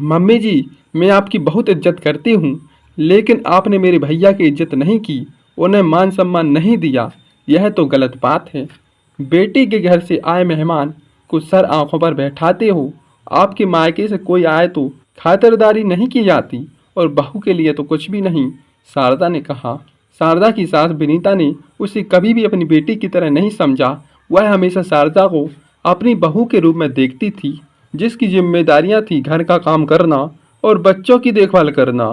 Mummy जी, मैं आपकी बहुत इज्जत करती हूँ, लेकिन आपने मेरे भैया की इज्जत नहीं की, उन्हें मान सम्मान नहीं दिया। यह तो गलत बात है। बेटी के घर से आए मेहमान को सर आंखों पर बैठाते हो। आपके मायके से कोई आए तो खातिरदारी नहीं की जाती, और बहू के लिए तो कुछ भी नहीं, शारदा ने कहा। शारदा की सास विनीता ने उसे कभी भी अपनी बेटी की तरह नहीं समझा। वह हमेशा शारदा को अपनी बहू के रूप में देखती थी, जिसकी जिम्मेदारियां थी घर का काम करना और बच्चों की देखभाल करना।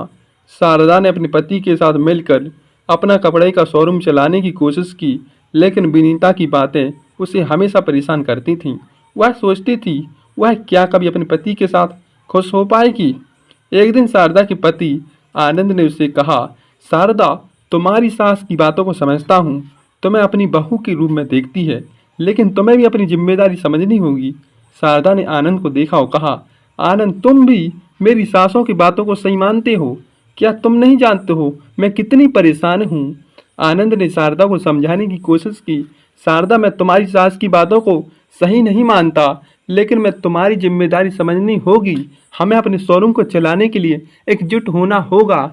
शारदा ने अपने पति के साथ मिलकर अपना कपड़े का शोरूम चलाने की कोशिश की, लेकिन विनीता की बातें उसे हमेशा परेशान करती थीं। वह सोचती थी वह क्या कभी अपने पति के साथ खुश हो पाएगी। एक दिन शारदा के पति आनंद ने उससे कहा, शारदा, तुम्हारी सास की बातों को समझता हूँ, तुम्हें अपनी बहू के रूप में देखती है, लेकिन तुम्हें भी अपनी जिम्मेदारी समझनी होगी। शारदा ने आनंद को देखा और कहा, आनंद, तुम भी मेरी सासों की बातों को सही मानते हो? क्या तुम नहीं जानते हो मैं कितनी परेशान हूँ? आनंद ने शारदा को समझाने की कोशिश की। शारदा, मैं तुम्हारी सास की बातों को सही नहीं मानता, लेकिन मैं तुम्हारी जिम्मेदारी समझनी होगी। हमें अपने शोरूम को चलाने के लिए एकजुट होना होगा।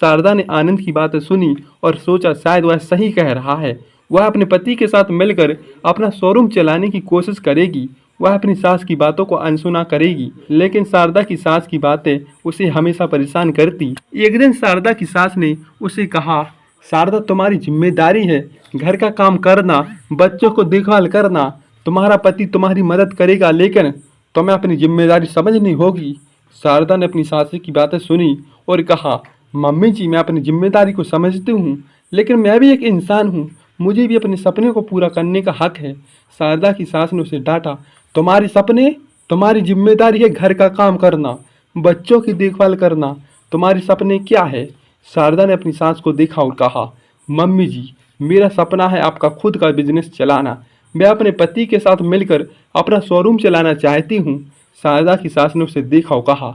शारदा ने आनंद की बातें सुनी और सोचा शायद वह सही कह रहा है। वह अपने पति के साथ मिलकर अपना शोरूम चलाने की कोशिश करेगी। वह अपनी सास की बातों को अनसुना करेगी, लेकिन शारदा की सास की बातें उसे हमेशा परेशान करती। एक दिन शारदा की सास ने उसे कहा, शारदा, तुम्हारी जिम्मेदारी है घर का काम करना, बच्चों को देखभाल करना। तुम्हारा पति तुम्हारी मदद करेगा, लेकिन तुम्हें अपनी जिम्मेदारी समझनी होगी। शारदा ने अपनी सास की बातें सुनी और कहा, मम्मी जी, मैं अपनी जिम्मेदारी को समझती हूँ, लेकिन मैं भी एक इंसान हूँ, मुझे भी अपने सपने को पूरा करने का हक है। शारदा की सास ने उसे डांटा, तुम्हारे सपने, तुम्हारी जिम्मेदारी है घर का काम करना, बच्चों की देखभाल करना। तुम्हारे सपने क्या है? शारदा ने अपनी सास को देखा और कहा, मम्मी जी, मेरा सपना है आपका खुद का बिजनेस चलाना। मैं अपने पति के साथ मिलकर अपना शोरूम चलाना चाहती हूँ। शारदा की सास ने उसे देखा और कहा,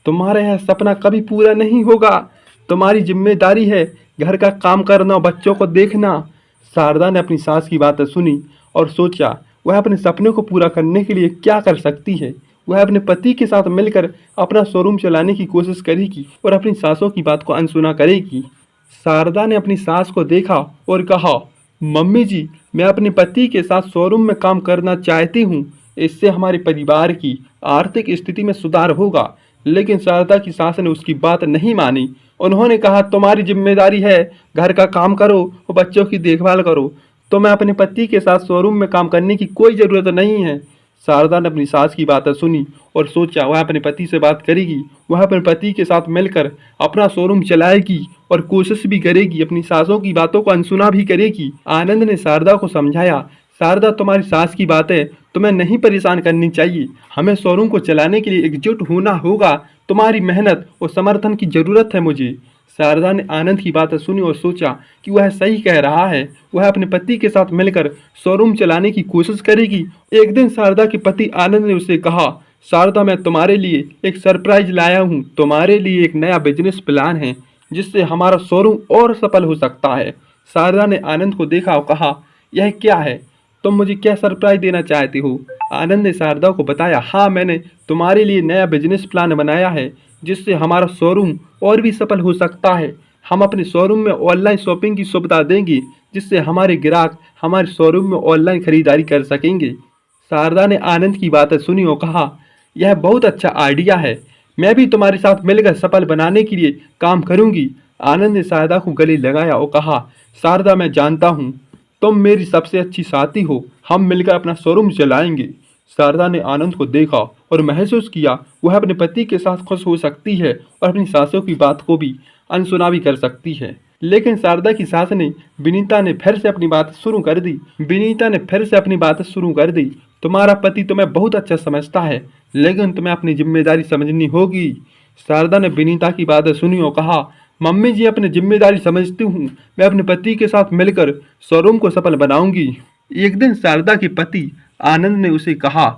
तुम्हारा यह सपना कभी पूरा नहीं होगा। तुम्हारी जिम्मेदारी है घर का काम करना, बच्चों को देखना। शारदा ने अपनी सास की बातें सुनी और सोचा वह अपने सपने को पूरा करने के लिए क्या कर सकती है। वह अपने पति के साथ मिलकर अपना शोरूम चलाने की कोशिश करेगी और अपनी सासों की बात को अनसुना करेगी। शारदा ने अपनी सास को देखा और कहा, मम्मी जी, मैं अपने पति के साथ शोरूम में काम करना चाहती हूँ। इससे हमारे परिवार की आर्थिक स्थिति में सुधार होगा। लेकिन शारदा की सास ने उसकी बात नहीं मानी। उन्होंने कहा, तुम्हारी जिम्मेदारी है घर का काम करो और बच्चों की देखभाल करो। तुम्हें अपने पति के साथ शोरूम में काम करने की कोई ज़रूरत नहीं है। शारदा ने अपनी सास की बातें सुनी और सोचा वह अपने पति से बात करेगी। वह अपने पति के साथ मिलकर अपना शोरूम चलाएगी और कोशिश भी करेगी, अपनी सासों की बातों को अनसुना भी करेगी। आनंद ने शारदा को समझाया, शारदा, तुम्हारी सास की बातें तुम्हें नहीं परेशान करनी चाहिए। हमें शोरूम को चलाने के लिए एकजुट होना होगा। तुम्हारी मेहनत और समर्थन की ज़रूरत है मुझे। शारदा ने आनंद की बातें सुनी और सोचा कि वह सही कह रहा है। वह अपने पति के साथ मिलकर शोरूम चलाने की कोशिश करेगी। एक दिन शारदा के पति आनंद ने उसे कहा, शारदा, मैं तुम्हारे लिए एक सरप्राइज लाया हूँ। तुम्हारे लिए एक नया बिजनेस प्लान है, जिससे हमारा शोरूम और सफल हो सकता है। शारदा ने आनंद को देखा और कहा, यह क्या है? तुम मुझे क्या सरप्राइज देना चाहती हो? आनंद ने शारदा को बताया, हाँ, मैंने तुम्हारे लिए नया बिजनेस प्लान बनाया है, जिससे हमारा शोरूम और भी सफल हो सकता है। हम अपने शोरूम में ऑनलाइन शॉपिंग की सुविधा देंगे, जिससे हमारे ग्राहक हमारे शोरूम में ऑनलाइन खरीदारी कर सकेंगे। शारदा ने आनंद की बातें सुनी और कहा, यह बहुत अच्छा आइडिया है। मैं भी तुम्हारे साथ मिलकर सफल बनाने के लिए काम करूंगी। आनंद ने शारदा को गले लगाया और कहा, शारदा, मैं जानता हूँ तुम मेरी सबसे अच्छी साथी हो। हम मिलकर अपना शोरूम चलाएंगे। शारदा ने आनंद को देखा और महसूस किया वह अपने पति के साथ खुश हो सकती है और अपनी सासों की बात को भी अनसुना भी कर सकती है। लेकिन शारदा की सास ने विनीता ने फिर से अपनी बात शुरू कर दी। विनीता ने फिर से अपनी बात शुरू कर दी, तुम्हारा पति तुम्हें बहुत अच्छा समझता है, लेकिन तुम्हें अपनी जिम्मेदारी समझनी होगी। शारदा ने विनीता की बातें सुनी और कहा, मम्मी जी, अपनी जिम्मेदारी समझती हूँ। मैं अपने पति के साथ मिलकर शोरूम को सफल बनाऊंगी। एक दिन शारदा के पति आनंद ने उसे कहा,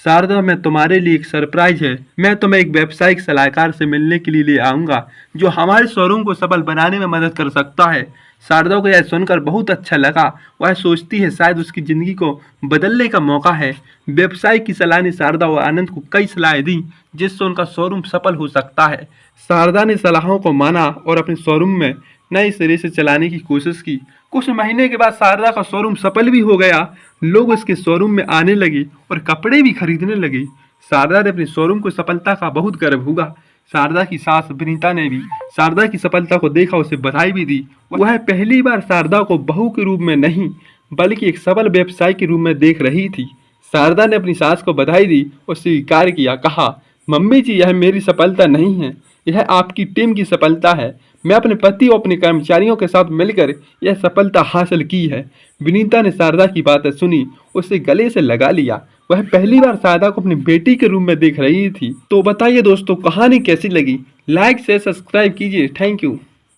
शारदा, मैं तुम्हारे लिए एक सरप्राइज है। मैं तुम्हें एक व्यावसायिक सलाहकार से मिलने के लिए ले आऊंगा जो हमारे शोरूम को सफल बनाने में मदद कर सकता है। शारदा को यह सुनकर बहुत अच्छा लगा। वह सोचती है शायद उसकी जिंदगी को बदलने का मौका है। व्यवसाय की सलाह ने शारदा और आनंद को कई सलाहें दी जिससे उनका शोरूम सफल हो सकता है। शारदा ने सलाहों को माना और अपने शोरूम में नए सिरे से चलाने की कोशिश की। कुछ महीने के बाद शारदा का शोरूम सफल भी हो गया। लोग उसके शोरूम में आने लगे और कपड़े भी खरीदने लगे। शारदा ने अपने शोरूम को सफलता का बहुत गर्व हुआ। शारदा की सास विनीता ने भी शारदा की सफलता को देखा, उसे बधाई भी दी। वह पहली बार शारदा को बहू के रूप में नहीं बल्कि एक सबल व्यवसाय के रूप में देख रही थी। शारदा ने अपनी सास को बधाई दी और स्वीकार किया। कहा, मम्मी जी, यह मेरी सफलता नहीं है, यह आपकी टीम की सफलता है। मैं अपने पति और अपने कर्मचारियों के साथ मिलकर यह सफलता हासिल की है। विनीता ने शारदा की बातें सुनी, उसे गले से लगा लिया। वह पहली बार शारदा को अपनी बेटी के रूप में देख रही थी। तो बताइए दोस्तों, कहानी कैसी लगी? लाइक से सब्सक्राइब कीजिए। Thank you.